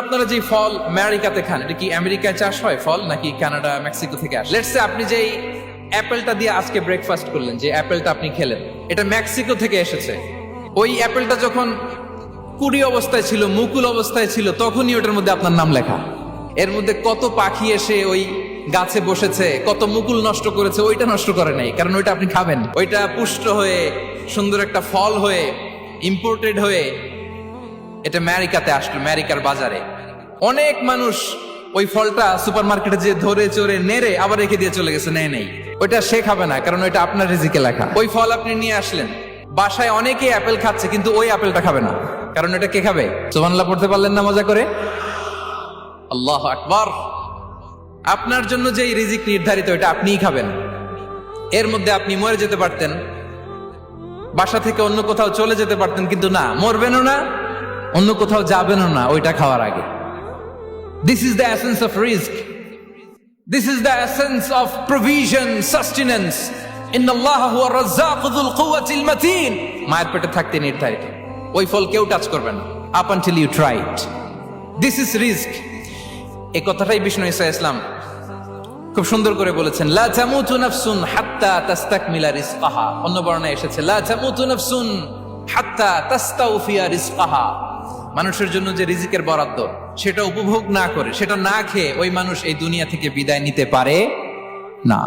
আপনারা যে ফল আমেরিকাতে খান, এটা কি আমেরিকায় চাষ হয় ফল নাকি কানাডা মেক্সিকো থেকে আসে? লেটস সে আপনি যেই অ্যাপেলটা দিয়ে আজকে ব্রেকফাস্ট করলেন, যে অ্যাপেলটা আপনি খেলেন, এটা মেক্সিকো থেকে এসেছে। ওই অ্যাপেলটা যখন কুড়ি অবস্থায় ছিল, মুকুল অবস্থায় ছিল, তখনই ওটার মধ্যে আপনার নাম লেখা। এর মধ্যে কত পাখি এসে ওই গাছে বসেছে, কত মুকুল নষ্ট করেছে, ওইটা নষ্ট করে নাই, কারণ ওইটা আপনি খাবেন। ওইটা পুষ্ট হয়ে সুন্দর একটা ফল হয়ে ইম্পোর্টেড হয়ে এটা আমেরিকাতে আসলো, আমেরিকার বাজারে। অনেক মানুষ ওই ফলটা সুপার মার্কেটে যে ধরে চড়ে নেড়ে আবার রেখে দিয়ে চলে গেছে, নেয় ওইটা সে খাবে না, কারণ ওইটা আপনার রিজিকে লেখা। ওই ফল আপনি নিয়ে আসলেন বাসায়, অনেকে অ্যাপেল খাচ্ছে, কিন্তু ওই অ্যাপেলটা খাবে না, কারণ এটা কে খাবে? সুবহানাল্লাহ পড়তে পারলেন না মজা করে? আল্লাহু আকবার। আপনার জন্য যে রিজিক নির্ধারিত, এটা আপনিই খাবেন। এর মধ্যে আপনি মরে যেতে পারতেন, বাসা থেকে অন্য কোথাও চলে যেতে পারতেন, কিন্তু না, মরবেনও না, অন্য কোথাও যাবেনও না ওইটা খাওয়ার আগে। This is the essence of risk. This is the essence of provision, sustenance. Inna Allah huwa ar-razzaq dhul quwwati al-matin. মায়ের পেটে থাকতে নির্ধারিত, ওই ফল কেউ টাচ করবে না up until you try it. This is risk. এই কথাটাই বিষ্ণু ঈসা ইসলাম খুব সুন্দর করে বলেছেন, লা তামুতু নাফসুন হাত্তা তাস্তাকমিলা রিজকাহা। অন্য বর্ণনায় এসেছে লা তামুতু নাফসুন হাত্তা তাস্তাউফিয়া রিজকাহা। মানুষের জন্য যে রিজিকের বরাদ্দ, সেটা উপভোগ না করে, সেটা না খেয়ে ওই মানুষ এই দুনিয়া থেকে বিদায় নিতে পারে না।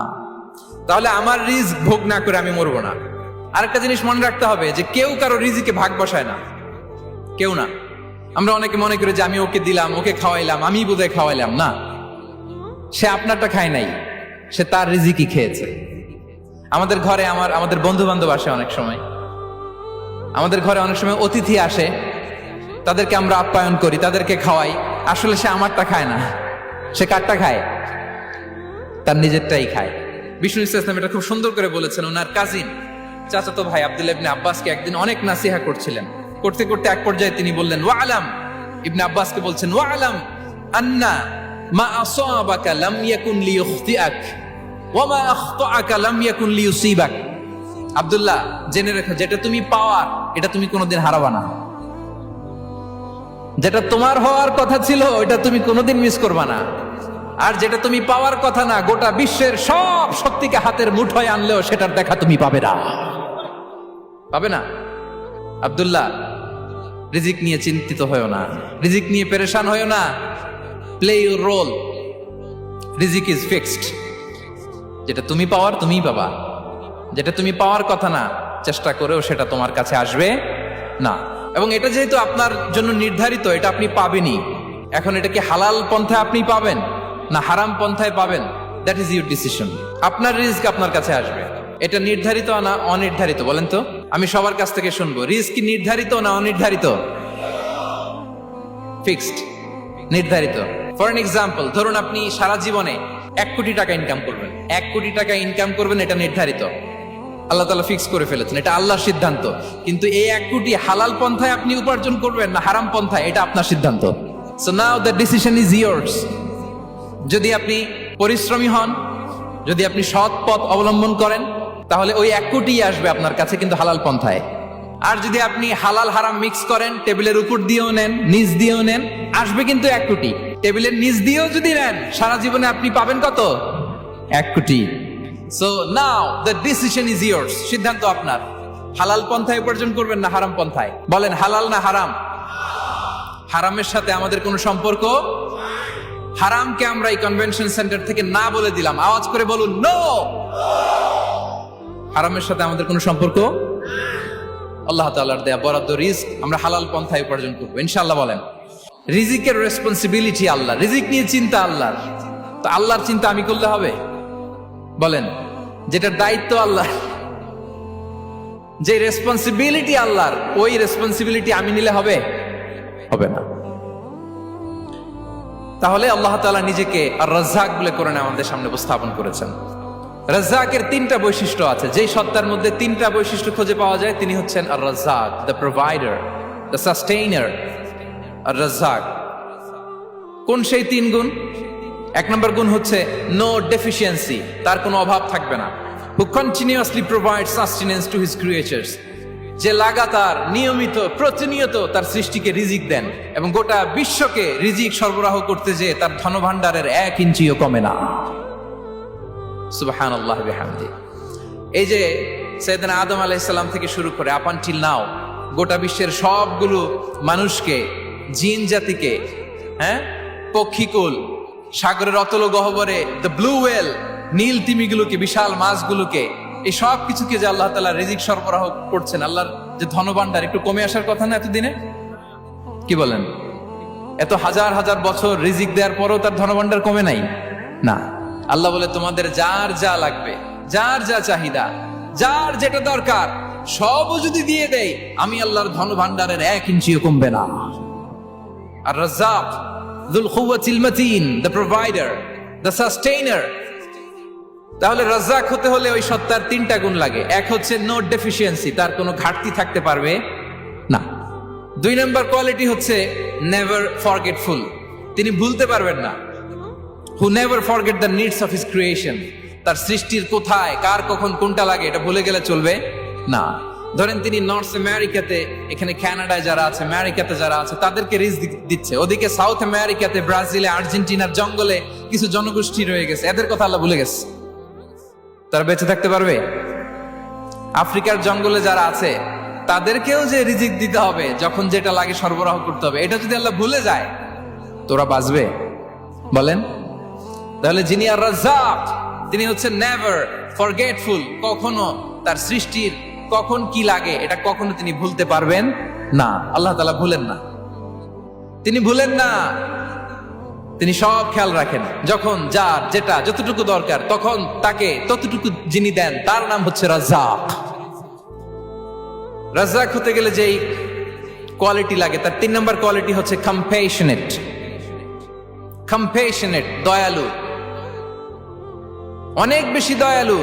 তাহলে আমার রিজিক ভোগ না করে আমি মরবো না। আরেকটা জিনিস মনে রাখতে হবে যে কেউ কারো রিজিকে ভাগ বসায় না, কেউ না। আমরা অনেকে মনে করি যে আমি ওকে দিলাম, ওকে খাওয়াইলাম, আমি বোধহয় খাওয়াইলাম। না, সে আপনারটা খায় নাই, সে তার রিজিকই খেয়েছে। আমাদের ঘরে আমাদের বন্ধু বান্ধব আসে, অনেক সময় আমাদের ঘরে অনেক সময় অতিথি আসে, তাদেরকে আমরা আপ্যায়ন করি, তাদেরকে খাওয়াই। আসলে সে আমারটা খায় না, সে কারটা খায়? তার নিজেরটাই খায়। বিষ্ণু ইসলাম এটা খুব সুন্দর করে বলেছেন। ওনার কাজিন চাচাতো ভাই আব্দুল্লাহ ইবনে আব্বাসকে একদিন অনেক নাসিহা করছিলেন। করতে করতে এক পর্যায়ে তিনি বললেন, ওয়া আলাম, ইবনে আব্বাসকে বলছেন, ওয়া আলাম আন্না মা আসাবাকা লাম ইয়াকুন লিইখতিআক ওয়া মা আখতাআকা লাম ইয়াকুন লিইউসিবাক। আব্দুল্লাহ, জেনে রেখো, যেটা তুমি পাওয়ার এটা তুমি কোনোদিন হারাবা না। যেটা তোমার হওয়ার কথা ছিল ওইটা তুমি কোনোদিন মিস করবা না। আর যেটা তুমি পাওয়ার কথা না, গোটা বিশ্বের সব শক্তিকে হাতের মুঠোয় আনলেও সেটার দেখা তুমি পাবে না, পাবে না। আব্দুল্লাহ, রিজিক নিয়ে চিন্তিত হয়েও না, রিজিক নিয়ে পেরেশান হয়েও না। প্লে ইউর রোল, রিজিক ইজ ফিক্সড। যেটা তুমি পাওয়ার তুমিই পাবা, যেটা তুমি পাওয়ার কথা না, চেষ্টা করেও সেটা তোমার কাছে আসবে না। এবং এটা যেহেতু আপনার জন্য নির্ধারিত, এটা আপনি পাবেনই। এখন এটা কি হালাল পন্থায় আপনি পাবেন না হারাম পন্থায় পাবেন, দ্যাট ইজ ইউর ডিসিশন। আপনার রিস্ক আপনার কাছে আসবে। এটা নির্ধারিত না অনির্ধারিত? বলেন তো, আমি সবার কাছ থেকে শুনবো, রিস্ক কি নির্ধারিত না অনির্ধারিত? ফিক্সড, নির্ধারিত। ফর এন এক্সাম্পল, ধরুন আপনি সারা জীবনে 1 কোটি টাকা ইনকাম করবেন, 1 কোটি টাকা ইনকাম করবেন, এটা নির্ধারিত, আল্লাহ তাআলা ফিক্স করে ফেলেছেন, এটা আল্লাহর সিদ্ধান্ত। কিন্তু এই 1 কোটি হালাল পন্থায় আপনি উপার্জন করবেন না হারাম পন্থায়, এটা আপনার সিদ্ধান্ত। So now the decision is years. যদি আপনি পরিশ্রমী হন, যদি আপনি সৎ পথ অবলম্বন করেন, তাহলে ওই 1 কোটি আসবে আপনার কাছে, কিন্তু হালাল পন্থায়। আর যদি আপনি হালাল হারাম মিক্স করেন, টেবিলের উপর দিয়েও নেন, নিচ দিয়েও নেন, আসবে কিন্তু 1 কোটি। টেবিলের নিচ দিয়েও যদি নেন, সারা জীবনে আপনি পাবেন কত? 1 কোটি। So now the decision is yours. সিদ্ধান্ত আপনার। হালাল পন্থায় উপার্জন করবেন না হারাম পন্থায়? বলেন, হালাল না হারাম? হারামের সাথে আমাদের কোনো সম্পর্ক? হারামকে আমরা এই কনভেনশন সেন্টার থেকে না বলে দিলাম, আওয়াজ করে বলুন নো। হারামের সাথে আমাদের কোনো সম্পর্ক? আল্লাহ তাআলার দেয়া বরাদ্দ রিজিক আমরা হালাল পন্থায় উপার্জন করব ইনশাআল্লাহ। বলেন, রিজিকের রেসপন্সিবিলিটি আল্লাহ, রিজিক নিয়ে চিন্তা আল্লাহর। তো আল্লাহর চিন্তা আমি করলে হবে? বলেন, যেটার দায়িত্ব আল্লাহ, যে রেসপন্সিবিলিটি আল্লাহর, ওই রেসপন্সিবিলিটি আমি নিলে হবে? হবে না। তাহলে আল্লাহ তাআলা নিজেকে আর রাজ্জাক বলে কোরআনে আমাদের সামনে উপস্থাপন করেছেন। রাজ্জাকের 3টা বৈশিষ্ট্য আছে। যেই সত্তার মধ্যে 3টা বৈশিষ্ট্য খুঁজে পাওয়া যায়, তিনি হচ্ছেন আর রাজ্জাক, দ্য প্রোভাইডার, দ্য সাস্টেইনার। আর রাজ্জাক কোন সেই 3 গুণ? 1 নম্বর গুণ হচ্ছে নো ডেফিসিয়েন্সি, তার কোনো অভাব থাকবে না। Who continuously provides sustenance to his creatures. যে লাগাতার নিয়মিত প্রতিনিয়ত তার সৃষ্টিকে রিজিক দেন এবং গোটা বিশ্বকে রিজিক সরবরাহ করতে যে তার ধনভাণ্ডারের 1 ইঞ্চিও কমে না। সুবহানাল্লাহ বিহামদি। এই যে সাইয়েদনা আদম আলাইহিস সালাম থেকে শুরু করে আপ আনটিল নাও গোটা বিশ্বের সবগুলো মানুষকে, জিন জাতিকে, পক্ষীকুল, সাগরের অতল গহ্বরে দ্য ব্লু ওয়েল, নীল তিমিগুলোকে, বিশাল মাছগুলোকে, এই সব কিছুকে যে আল্লাহ তাআলা রিজিক সরবরাহ করছেন, আল্লাহর যে ধনভাণ্ডার একটু কমে আসার কথা না এতদিনে? কি বলেন? এত হাজার হাজার বছর রিজিক দেওয়ার পরও তার ধনভাণ্ডার কমে নাই? না। আল্লাহ বলে তোমাদের যার যা লাগবে, যার যা চাহিদা, যার যেটা দরকার সবও যদি দিয়ে দেই, আমি আল্লাহর ধনভাণ্ডারের 1 ইঞ্চিও কমবে না। আর Razzak যুল কুওয়াতিল মাতিন, the provider, the sustainer. তাহলে রাজ্জাক হতে হলে ওই সত্তার 3টা গুণ লাগে। এক হচ্ছে নো ডেফিসিয়েন্সি, তার কোনো ঘাটতি থাকতে পারবে না। 2 নম্বর কোয়ালিটি হচ্ছে নেভার ফরগেটফুল, তিনি ভুলতে পারবেন না। Who never forget the needs of his creation, তার সৃষ্টির কোথায় কার কখন কোনটা লাগে এটা ভুলে গেলে চলবে না। ধরেন তিনি নর্থ আমেরিকাতে, এখানে কানাডায় যারা আছে, আমেরিকাতে যারা আছে, তাদেরকে রিজিক দিচ্ছে। ওদিকে সাউথ আমেরিকাতে, ব্রাজিলে, আর্জেন্টিনার জঙ্গলে কিছু জনগোষ্ঠী রয়ে গেছে, এদের কথা আল্লাহ ভুলে গেছে। তারা বেঁচে থাকতে পারবে? আফ্রিকার জঙ্গলে যারা আছে তাদেরকেও যে রিজিক দিতে হবে, যখন যেটা লাগে সরবরাহ করতে হবে, এটা যদি আল্লাহ ভুলে যায় তোরা বাঁচবে? বলেন। তাহলে যিনি আর রাজ্জাক, তিনি হচ্ছেন নেভার ফরগেটফুল, কখনো তার সৃষ্টির কখন কি লাগে এটা কখনো তিনি ভুলতে পারবেন না। আল্লাহ তাআলা ভুলেন না, তিনি ভুলেন না, তিনি সব খেয়াল রাখেন। যখন যার যেটা যতটুকু দরকার তখন তাকে ততটুকু যিনি দেন তার নাম হচ্ছে রাজ্জাক। রাজ্জাক হতে গেলে যেই কোয়ালিটি লাগে তার 3 নম্বর কোয়ালিটি হচ্ছে কম্প্যাশনেট। কম্প্যাশনেট, দয়ালু, অনেক বেশি দয়ালু,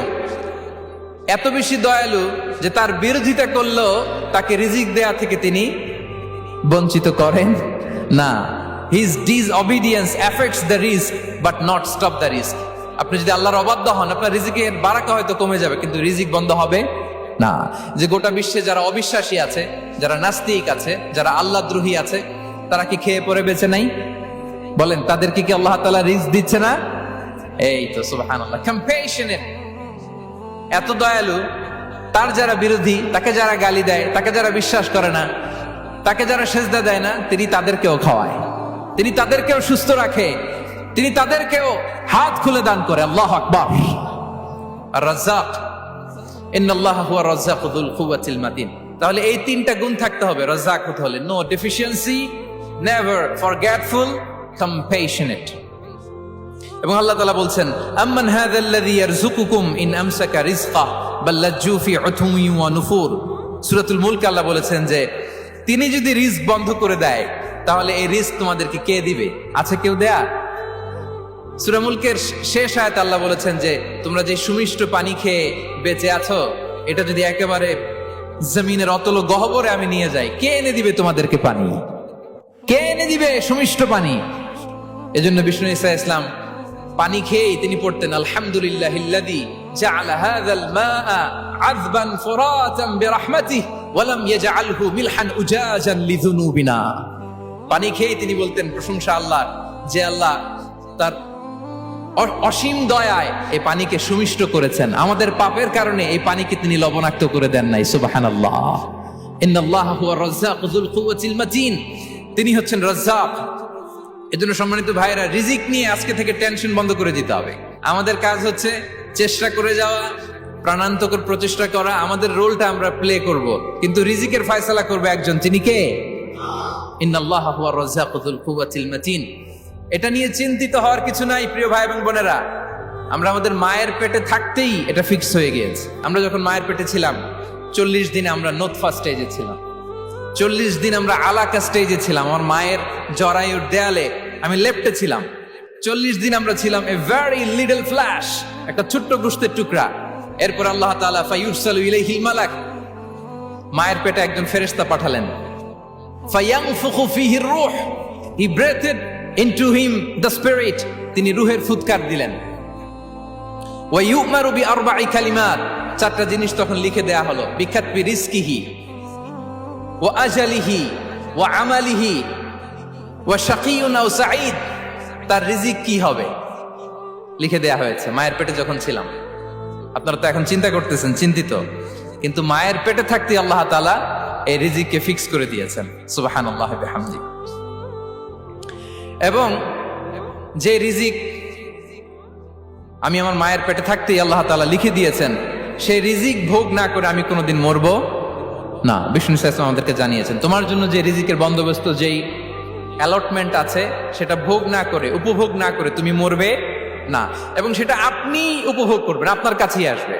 এত বেশি দয়ালু যে তার বিরোধিতা করলেও তাকে রিজিক দেয়া থেকে তিনি বঞ্চিত করেন না। His disobedience affects the risk but not stop the risk. আপনি যদি আল্লাহর অবাধ্য হন, আপনার রিজিকের বারাকা হয়তো কমে যাবে কিন্তু রিজিক বন্ধ হবে না। যে গোটা বিশ্বে যারা অবিশ্বাসী আছে, যারা নাস্তিক আছে, যারা আল্লাহদ্রোহী আছে, তারা কি খেয়ে পরে বেঁচে নাই? বলেন, তাদেরকে কি আল্লাহ তাআলা রিজিক দিচ্ছে না? এই তো সুবহানাল্লাহ। কম্প্যাশনেট, এত দয়ালু, তার যারা বিরোধী, তাকে যারা গালি দেয়, তাকে যারা বিশ্বাস করে না, তাকে যারা সেজদা দেয় না, তিনি তাদেরকেও খাওয়ায়, তিনি তাদেরকেও সুস্থ রাখে, তিনি তাদেরকেও হাত খুলে দান করে। আল্লাহু আকবার। আর রাজ্জাক, ইন্নাল্লাহা হুয়া রাজ্জাকু যুল কুওয়াতিল মাতিন। তাহলে এই 3টা গুণ থাকতে হবে রাজ্জাক হতে হলে। No deficiency, never forgetful, compassionate. এবং আল্লাহ তাআলা বলছেন, আম্মান হাযাল্লাযী ইয়ারযুকুকুম ইন আমসাকা রিজকা বাল লাজ্জু ফি উতুমি ওয়া নুফুর। সূরাতুল মুলক আল্লাহ বলেছেন যে তিনি যদি রিজক বন্ধ করে দেয় তাহলে এই রিজক তোমাদেরকে কে দিবে? আছে কেউ দেয়া? সূরা মুলকের শেষ আয়াতে আল্লাহ বলেছেন যে তোমরা যে সুমিষ্ট পানি খেয়ে বেঁচে আছো, এটা যদি একেবারে জমিনের অতল গহ্বরে আমি নিয়ে যাই, কে এনে দিবে তোমাদেরকে পানি? কে এনে দিবে সুমিষ্ট পানি? এজন্য বিষ্ণু ঈসা ইসলাম পানি খেয়েই তিনি পড়তেন, আলহামদুলিল্লাহিল্লাযী জাআলা হাযাল মাআ আযবান ফুরাতান বিরাহমাতিহি ওয়া লাম ইয়াজআলহু মিলহান উজাজান লিযুনুবিনা। পানি খেয়েই তিনি বলতেন প্রশংসা আল্লাহর, যে আল্লাহ তার অসীম দয়ায় এই পানিকে সুমিষ্ট করেছেন, আমাদের পাপের কারণে এই পানিকে তিনি লবণাক্ত করে দেন নাই। সুবহানাল্লাহ। ইন্নাল্লাহা হুয়া রাজ্জাকু যুল কুওয়াতিল মাতিন, তিনি হচ্ছেন রাজ্জাক। এজন্য সম্মানিত ভাইরা, রিজিক নিয়ে আজকে থেকে টেনশন বন্ধ করে দিতে হবে। আমাদের কাজ হচ্ছে চেষ্টা করে যাওয়া, প্রাণান্তকর প্রচেষ্টা করা, আমাদের রোলটা আমরা প্লে করব, কিন্তু রিজিকের ফয়সালা করবে একজন, তিনি কে? ইন্নাল্লাহা হুয়া রাজ্জাকু যুল কুওয়াতিল মাতিন। এটা নিয়ে চিন্তিত হওয়ার কিছু নাই প্রিয় ভাই এবং বোনেরা। আমরা আমাদের মায়ের পেটে থাকতেই এটা ফিক্স হয়ে গিয়েছে। আমরা যখন মায়ের পেটে ছিলাম 40 দিন আমরা নোতফা স্টেজে ছিলাম, 40 দিন আমরা আলাকা স্টেজে ছিলাম। আমার মায়ের জরায়ুর দেয়ালে আমি লেপ্টে ছিলাম। 40 দিন আমরা ছিলাম এ ভেরি লিটল ফ্ল্যাশ, একটা ছোট্ট গোশতের টুকরা। এরপর আল্লাহ তাআলা ফায়ুরসালু ইলাইহিল মালাক, মায়ের পেটে একজন ফেরেশতা পাঠালেন। ফায়ানফুখু ফিহির রূহ, he breathed into him the spirit, তিনি রূহের ফুৎকার দিলেন। ওয়া ইউমারু বিআরবা'i কালিমাত, 4টা জিনিস তখন লিখে দেয়া হলো। বিকাতবি রিজকিহি, ওয়া আজালিহি ওয়া আমালিহি ওয়া শাকিয়ুন আও সাঈদ, তার রিজিক কি হবে লিখে দেয়া হয়েছে মায়ের পেটে যখন ছিলাম। আপনারা তো এখন চিন্তা করতেছেন, চিন্তিত, কিন্তু মায়ের পেটে থাকতে আল্লাহ তাআলা এই রিজিককে ফিক্স করে দিয়েছেন। সুবহানাল্লাহি ওয়া বিহামদিহি। এবং যে রিজিক আমি আমার মায়ের পেটে থাকতেই আল্লাহ তাআলা লিখে দিয়েছেন, সেই রিজিক ভোগ না করে আমি কোনোদিন মরবো না। বিষ্ণু ইসলাম আমাদেরকে জানিয়েছেন, তোমার জন্য যে রিজিকের বন্দোবস্ত, যেই অ্যালটমেন্ট আছে, সেটা ভোগ না করে, উপভোগ না করে তুমি মরবে না, এবং সেটা আপনি উপভোগ করবেন, আপনার কাছেই আসবে।